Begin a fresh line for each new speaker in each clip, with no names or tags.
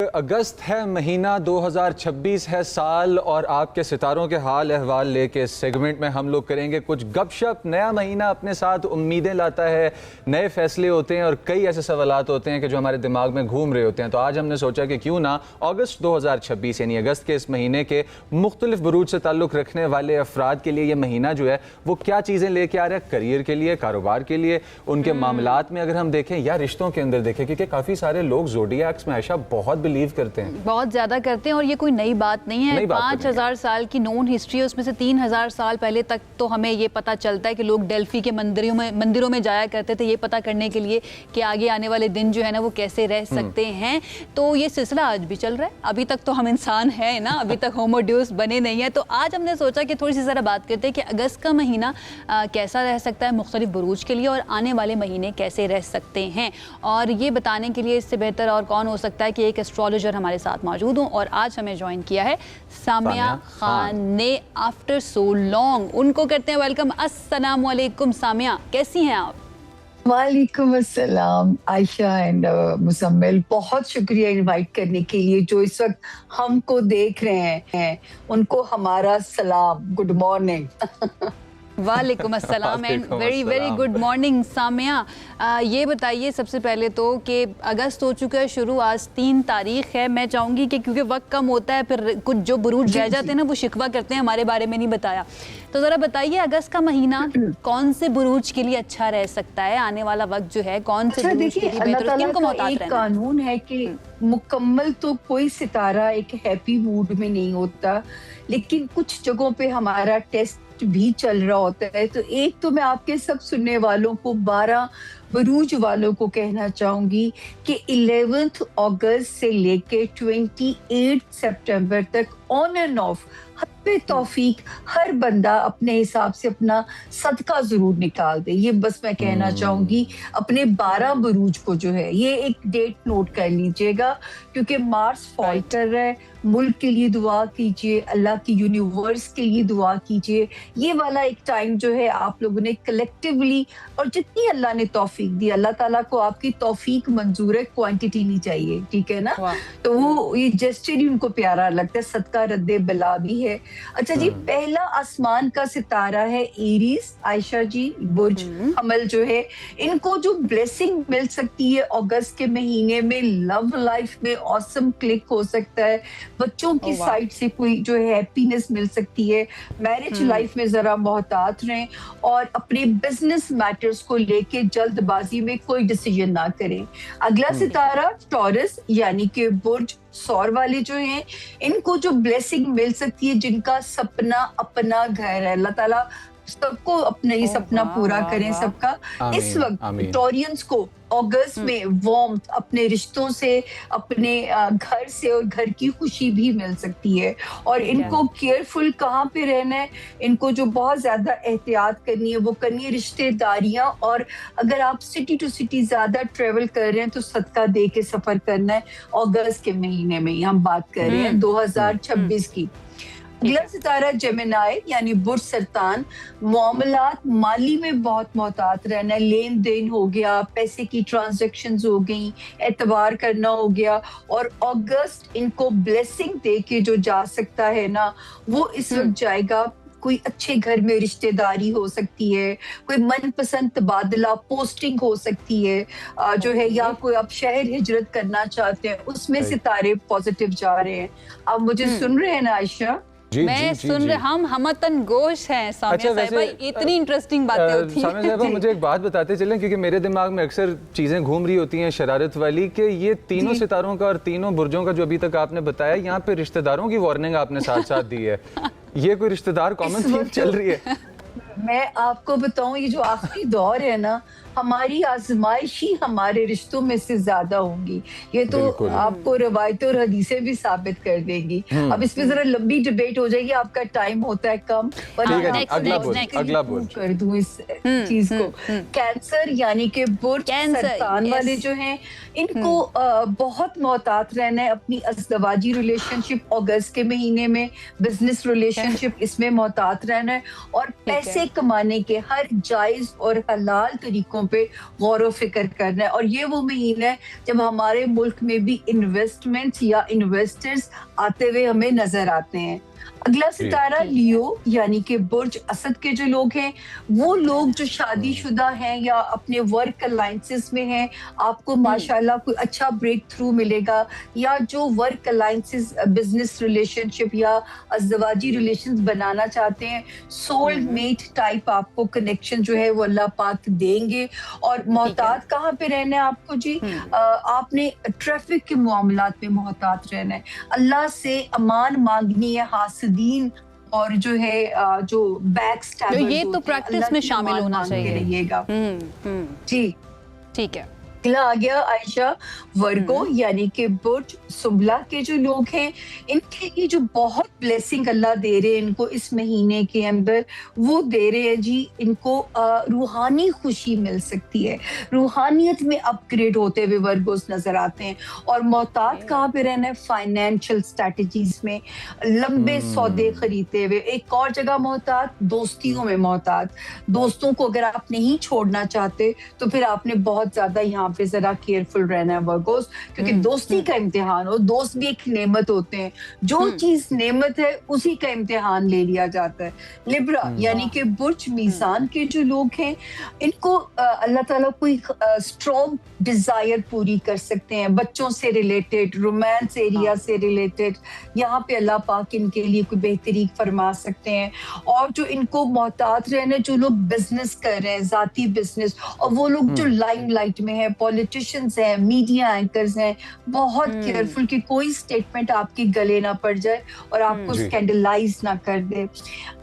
अगस्त है महीना, 2026 है साल और आपके सितारों के हाल अहवाल लेके इस सेगमेंट में हम लोग करेंगे कुछ गपशप। नया महीना अपने साथ उम्मीदें लाता है, नए फैसले होते हैं और कई ऐसे सवालात होते हैं कि जो हमारे दिमाग में घूम रहे होते हैं। तो आज हमने सोचा कि क्यों ना अगस्त 2026 यानी अगस्त के इस महीने के मुख्तलिफ बुरूज से ताल्लुक़ रखने वाले अफराद के लिए ये महीना जो है वो क्या चीज़ें लेके आ रहा है, करियर के लिए, कारोबार के लिए, उनके मामलात में अगर हम देखें या रिश्तों के अंदर देखें, क्योंकि काफ़ी सारे लोग ज़ोडिएक्स में आयशा बहुत बिलीव करते हैं,
बहुत ज्यादा करते हैं और ये कोई नई बात नहीं है। 5000 साल की नोन हिस्ट्री है, उसमें से 3000 साल पहले तक तो हमें ये पता चलता है कि लोग डेल्फी के मंदिरों में जाया करते थे ये पता करने के लिए कि आगे आने वाले दिन जो है ना वो कैसे रह सकते हैं। तो ये सिलसिला आज भी चल रहा है, अभी तक तो हम इंसान हैं ना, अभी तक होमो ड्यूस बने नहीं है। तो आज हमने सोचा कि थोड़ी सी ज़रा बात करते हैं कि अगस्त का महीना कैसा रह सकता है मुख्तलिफ बुरूज के लिए और आने वाले महीने कैसे रह सकते हैं। और ये बताने के लिए इससे बेहतर और कौन हो सकता है कि एक एस्ट्रोलॉजर हमारे साथ मौजूद हों। और आज हमें ज्वाइन किया है सामिया खान ने आफ्टर सो लॉन्ग। उनको करते हैं वेलकम। अस्सलाम वालेकुम सामिया, कैसी हैं आप?
वालेकुम अस्सलाम आयशा एंड मुजम्मिल, बहुत शुक्रिया इनवाइट करने के लिए। जो इस वक्त हमको देख रहे हैं उनको हमारा सलाम, गुड मॉर्निंग।
वालेकुम अस्सलाम and very very good morning Samiya. ये बताइए सबसे पहले तो कि अगस्त हो चुका है शुरू, आज 3 तारीख है। मैं चाहूँगी कि क्योंकि वक्त कम होता है फिर कुछ जो बुरूज रह जाते हैं ना वो शिकवा करते हैं हमारे बारे में नहीं बताया, तो ज़रा बताइए अगस्त का महीना कौन से बुरूज के लिए अच्छा रह सकता है, आने वाला वक्त जो है कौन से बुरूज के लिए बेहतर, किनको मोहतात रहना?
एक कानून है कि मुकम्मल तो कोई सितारा एक हैप्पी मूड में नहीं होता, लेकिन कुछ जगहों पे हमारा टेस्ट भी चल रहा होता है। तो एक तो मैं आपके सब सुनने वालों को 12 बरूज वालों को कहना चाहूंगी कि 11 अगस्त से लेके 28 सितंबर तक ऑन एंड ऑफ हत्ते तौफीक हर बंदा अपने हिसाब से अपना सदका जरूर निकाल दे। ये बस मैं कहना चाहूंगी अपने 12 बरूज को जो है, ये एक डेट नोट कर लीजिएगा क्योंकि मार्स फॉल कर रहा है। मुल्क के लिए दुआ कीजिए, अल्लाह की यूनिवर्स के लिए दुआ कीजिए। ये वाला एक टाइम जो है आप लोगों ने कलेक्टिवली, और जितनी अल्लाह ने तौफीक दी, अल्लाह ताला को आपकी तौफीक मंजूर है, क्वांटिटी नहीं चाहिए, ठीक है ना। तो वो ये जेस्चर ही उनको प्यारा लगता है, सदका रद्दे बला भी है। अच्छा जी, पहला आसमान का सितारा है एरीज, आयशा जी बुर्ज हमल जो है, इनको जो ब्लेसिंग मिल सकती है अगस्त के महीने में, लव लाइफ में ऑसम क्लिक हो सकता है, बच्चों की साइड से कोई जो है हैप्पीनेस मिल सकती है, मैरिज लाइफ में जरा मोहतात रहें और अपने बिजनेस मैटर्स को लेके जल्दबाजी में कोई डिसीजन ना करें। अगला सितारा टॉरस यानी कि बुर्ज सौर वाले जो हैं, इनको जो ब्लेसिंग मिल सकती है, जिनका सपना अपना घर है, अल्लाह ताला सबको अपना ये सपना पूरा करें सबका। इस वक्त टॉरियंस को अगस्त में वार्मथ, अपने रिश्तों से, अपने घर से और घर की खुशी भी मिल सकती है। और इनको केयरफुल कहाँ पे रहना है, इनको जो बहुत ज्यादा एहतियात करनी है वो करनी है रिश्तेदारियां। और अगर आप सिटी टू सिटी ज्यादा ट्रेवल कर रहे हैं तो सदका दे के सफर करना है। अगस्त के महीने में हम बात कर रहे हैं 2026 की। अगला सितारा जेमिनाई यानी बुर्ज सरतान, मामलात माली में बहुत मोहतात रहना, लेन देन हो गया, पैसे की ट्रांजैक्शंस हो गई, एतबार करना हो गया। और अगस्त इनको ब्लेसिंग दे के जो जा सकता है ना वो इस वक्त जाएगा। कोई अच्छे घर में रिश्तेदारी हो सकती है, कोई मनपसंद तबादला पोस्टिंग हो सकती है जो है, या कोई आप शहर हिजरत करना चाहते हैं, उसमें सितारे पॉजिटिव जा रहे हैं। आप मुझे सुन रहे हैं ना आयशा?
मैं सुन रहे, हम हमतन गोश हैं सामिया साहिबा, इतनी इंटरेस्टिंग बातें होती हैं।
सामिया साहिबा मुझे एक बात बताते चलें, क्योंकि मेरे दिमाग में अक्सर चीज़ें घूम रही होती हैं शरारत वाली, कि ये तीनों सितारों का और तीनों बुर्जों का जो अभी तक आपने बताया, यहाँ पे रिश्तेदारों की वार्निंग आपने साथ साथ दी है। ये कोई रिश्तेदार कॉमन थीम चल रही है?
मैं आपको बताऊं, ये जो आखिरी दौर है ना, हमारी आजमाइश ही हमारे रिश्तों में से ज्यादा होंगी। ये तो आपको रवायतें और हदीसें भी साबित कर देंगी। अब इसमें जरा लंबी डिबेट हो जाएगी, आपका टाइम होता है कम, पर
अगला बुर्ज
कर दूं इस चीज को। कैंसर यानी कि बुर्ज सरतान वाले जो हैं, इनको बहुत मोहतात रहना है अपनी अज़दवाजी रिलेशनशिप अगस्त के महीने में, बिजनेस रिलेशनशिप इसमें मोहतात रहना है, और पैसे कमाने के हर जायज और हलाल तरीकों पे गौर व फिक्र करना है। और ये वो महीना है जब हमारे मुल्क में भी इन्वेस्टमेंट्स या इन्वेस्टर्स आते हुए हमें नजर आते हैं। अगला सितारा लियो यानी कि बुर्ज असद के जो लोग हैं, वो लोग जो शादीशुदा हैं या अपने वर्क अलायंसेस में हैं, आपको माशाल्लाह कोई अच्छा ब्रेक थ्रू मिलेगा। या जो वर्क अलायंसेस, बिजनेस रिलेशनशिप या अज़दवाजी रिलेशंस बनाना चाहते हैं, सोलमेट टाइप आपको कनेक्शन जो है वो अल्लाह पाक देंगे। और मोहतात कहाँ पे रहना है आपको जी? आपने ट्रैफिक के मामलात में मोहतात रहना है, अल्लाह से अमान मांगनी है, हासिदीन और जो है जो बैक स्टैबर्स,
ये तो प्रैक्टिस में शामिल होना चाहिए
रहिएगा। जी
ठीक है।
अगला आ गया आयशा वर्गो यानी कि बुर्ज सुबला के जो लोग हैं, इनके लिए जो बहुत ब्लेसिंग अल्लाह दे रहे हैं इनको इस महीने के अंदर, वो दे रहे हैं जी इनको रूहानी खुशी मिल सकती है, रूहानियत में अपग्रेड होते हुए वर्गोस नजर आते हैं। और मोहतात कहाँ पे रहना है? फाइनेंशियल स्ट्रेटजीज में, लंबे सौदे खरीदते हुए। एक और जगह मोहतात दोस्तियों में मोहतात, दोस्तों को अगर आप नहीं छोड़ना चाहते तो फिर आपने बहुत ज्यादा यहाँ पे जरा केयरफुल रहना है वर्गोस, क्योंकि दोस्ती का इम्तिहान हो, दोस्त भी एक नेमत होते हैं, जो चीज नेमत है उसी का इम्तिहान ले लिया जाता है। लिब्रा यानी कि बुर्ज मीज़ान के जो लोग हैं, इनको अल्लाह ताला कोई स्ट्रॉन्ग डिजायर पूरी कर सकते हैं, बच्चों से रिलेटेड, रोमांस एरिया से रिलेटेड, यहाँ पे अल्लाह पाक इनके लिए कोई बेहतरी फरमा सकते हैं। और जो इनको मोहतात रहना, जो लोग बिजनेस कर रहे हैं, जाती बिजनेस, और वो लोग जो लाइमलाइट में है, पॉलिटिशियंस हैं, मीडिया एंकर्स हैं, बहुत केयरफुल कि कोई स्टेटमेंट आपके गले ना पड़ जाए और आपको स्कैंडलाइज ना कर दे।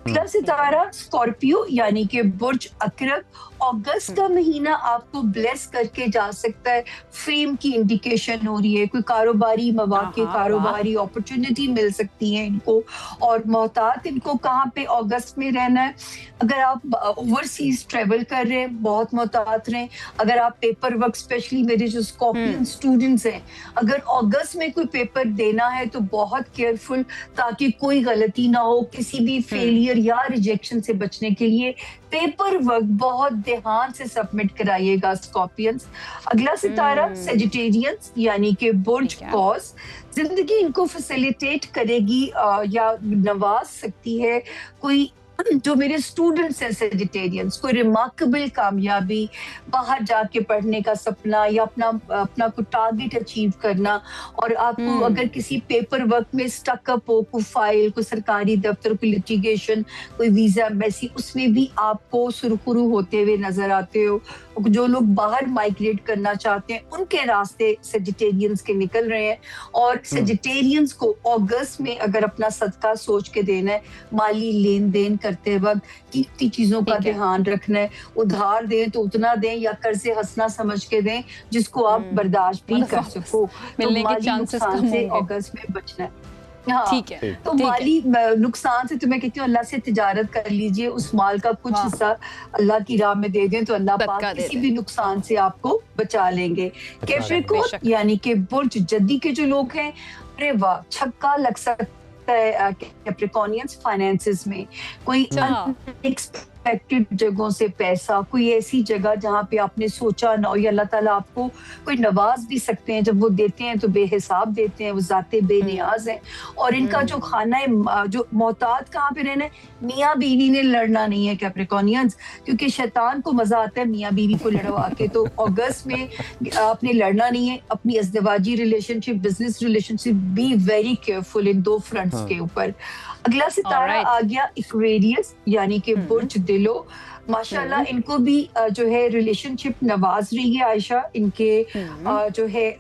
अगला सितारा स्कॉर्पियो यानी कि बुर्ज अकरब, अगस्त का महीना आपको ब्लेस करके जा सकता है। फेम की इंडिकेशन हो रही है, कोई कारोबारी मौके, कारोबारी अपॉर्चुनिटी मिल सकती है इनको। और मोहतात इनको कहाँ पे अगस्त में रहना है? अगर आप ओवरसीज ट्रेवल कर रहे हैं, बहुत मोहतात रहें। अगर आप पेपर वर्क, स्पेशली मेरे जो स्कॉर्पियन स्टूडेंट्स हैं, अगर अगस्त में कोई पेपर देना है तो बहुत केयरफुल, ताकि कोई गलती ना हो, किसी भी फेलियर या रिजेक्शन से बचने के लिए पेपर वर्क बहुत ध्यान से सबमिट कराइएगा स्कॉर्पियंस। अगला सितारा सेजिटेरियंस यानी कि बुर्ज कॉज, जिंदगी इनको फैसिलिटेट करेगी या नवाज सकती है। कोई जो मेरे स्टूडेंट्स हैं सेजिटेरियंस, कोई रिमार्केबल कामयाबी, बाहर जाके पढ़ने का सपना या अपना कोई टारगेट अचीव करना। और आपको अगर किसी पेपर वर्क में स्टकअप हो, कोई फाइल, कोई सरकारी दफ्तर, कोई लिटिगेशन, कोई वीजा एम्बेसी, उसमें भी आपको सुरखुरू होते हुए नजर आते हो। जो लोग बाहर माइग्रेट करना चाहते हैं, उनके रास्ते सेजिटेरियंस के निकल रहे हैं। और सेजिटेरियंस को अगस्त में अगर अपना सदका सोच के देना है, माली लेन देन करते वक्त कीमती चीजों का ध्यान रखना है। उधार दें तो उतना दें या कर्जे हंसना समझ के दें जिसको आप बर्दाश्त भी कर सको।
मिलने के चांसेस कम होंगे।
अगस्त में बचना है। हाँ,
ठीक है।
तो माली नुकसान से तो मैं कहती हूँ अल्लाह से तिजारत कर लीजिए, उस माल का कुछ हिस्सा अल्लाह की राह में दे दें तो अल्लाह पाक किसी भी नुकसान से आपको बचा लेंगे। कैप्रिकॉर्न यानी कि बुर्ज जद्दी के जो लोग हैं, अरे वाह, छक्का लग सकता है कैप्रिकॉर्नियंस फाइनेंसेस में। कोई अनएक्सपेक्टेड जगहों से पैसा, कोई ऐसी जगह जहाँ पे आपने सोचा ना हो, या अल्लाह ताला आपको कोई नवाज भी सकते हैं। जब वो देते हैं तो बेहिसाब देते हैं, वो जाते बेनियाज हैं। और इनका जो खाना है, जो मोहतात कहाँ पे रहना है, मियाँ बीवी ने लड़ना नहीं है कैप्रिकॉर्नियंस, क्योंकि शैतान को मजा आता है मियाँ बीवी को लड़वा के। तो अगस्त में आपने लड़ना नहीं है। अपनी अज़दवाजी relationship, business relationship, be very careful इन दो फ्रंट्स के ऊपर। अगला सितारा आ गया एक्वेरियस यानी कि बुर्ज दिलो। माशाल्लाह इनको भी जो है रिलेशनशिप नवाज रही है आयशा। इनके जो है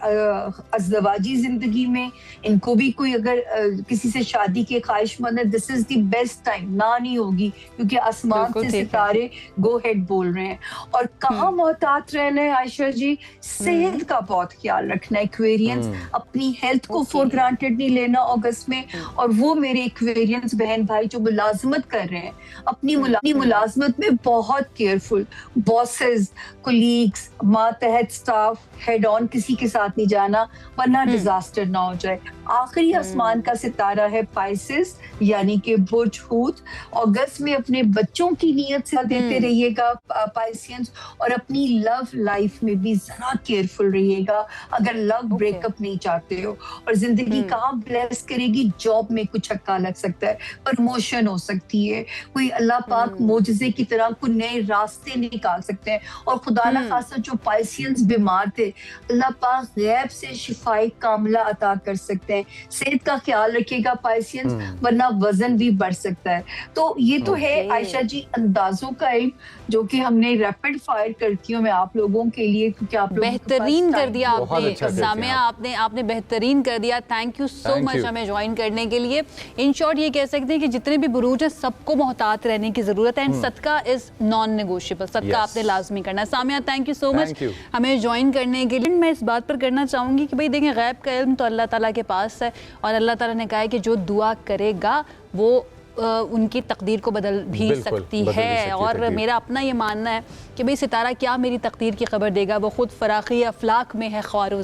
अज़दवाजी जिंदगी में इनको भी कोई अगर किसी से शादी के ख्वाहिशमंद है, this is the best time. ना नहीं होगी क्योंकि आसमान से सितारे गो हेड बोल रहे हैं। और कहाँ मोहतात रहना है आयशा जी? सेहत का बहुत ख्याल रखना है एक्वेरियंस। अपनी हेल्थ को फॉर ग्रांटेड नहीं लेना अगस्त में। और वो मेरे एक्वेरियंस बहन भाई जो मुलाजमत कर रहे हैं, अपनी मुलाजमत में बहुत केयरफुल, बॉसेस, कोलीग्स, मातहत स्टाफ, हेड ऑन किसी के साथ नहीं जाना वरना डिजास्टर ना हो जाए। आखिरी आसमान का सितारा है पाइसेस यानी कि बुर्ज हूत। अगस्त में अपने बच्चों की नीयत से देते रहिएगा पाइसियंस, और अपनी लव लाइफ में भी जरा केयरफुल रहिएगा अगर लव ब्रेकअप नहीं चाहते हो। और जिंदगी कहाँ ब्लेस करेगी, जॉब में कुछ छक्का लग सकता है, प्रमोशन हो सकती है, कोई अल्लाह पाक मोजज़े की तरह कोई नए रास्ते निकाल सकते हैं। और खुदा ना खासा जो पाइसियंस बीमार थे, अल्लाह पाक गैब से शिफाई कामला अता कर सकते हैं। सेहत का ख्याल रखिएगा पाइसियंस, वरना वजन भी बढ़ सकता है। तो ये तो है आयशा जी अंदाजों का इल्म जो कि हमने रैपिड फायर करती हूँ मैं आप लोगों के लिए, क्योंकि आप
बेहतरीन कर दिया आपने सामिया,
आपने
आपने बेहतरीन कर दिया। थैंक यू सो मच हमें ज्वाइन करने के लिए। इन शॉर्ट ये कह सकते हैं कि जितने भी बुरूज हैं सबको मोहतात रहने की जरूरत है, एंड सदका इज नॉन नेगोशिएबल, सदका आपने लाजमी करना है। Samiya thank you so much हमें ज्वाइन करने के लिए। मैं इस बात पर करना चाहूंगी कि भाई देखें, गैब का इल्म तो अल्लाह ताला के पास है, और अल्लाह ताला ने कहा है कि जो दुआ करेगा वो उनकी तकदीर को बदल भी सकती है। और मेरा अपना ये मानना है कि भाई सितारा क्या मेरी तकदीर की खबर देगा, वो खुद फराखी अफलाक में है ख्वार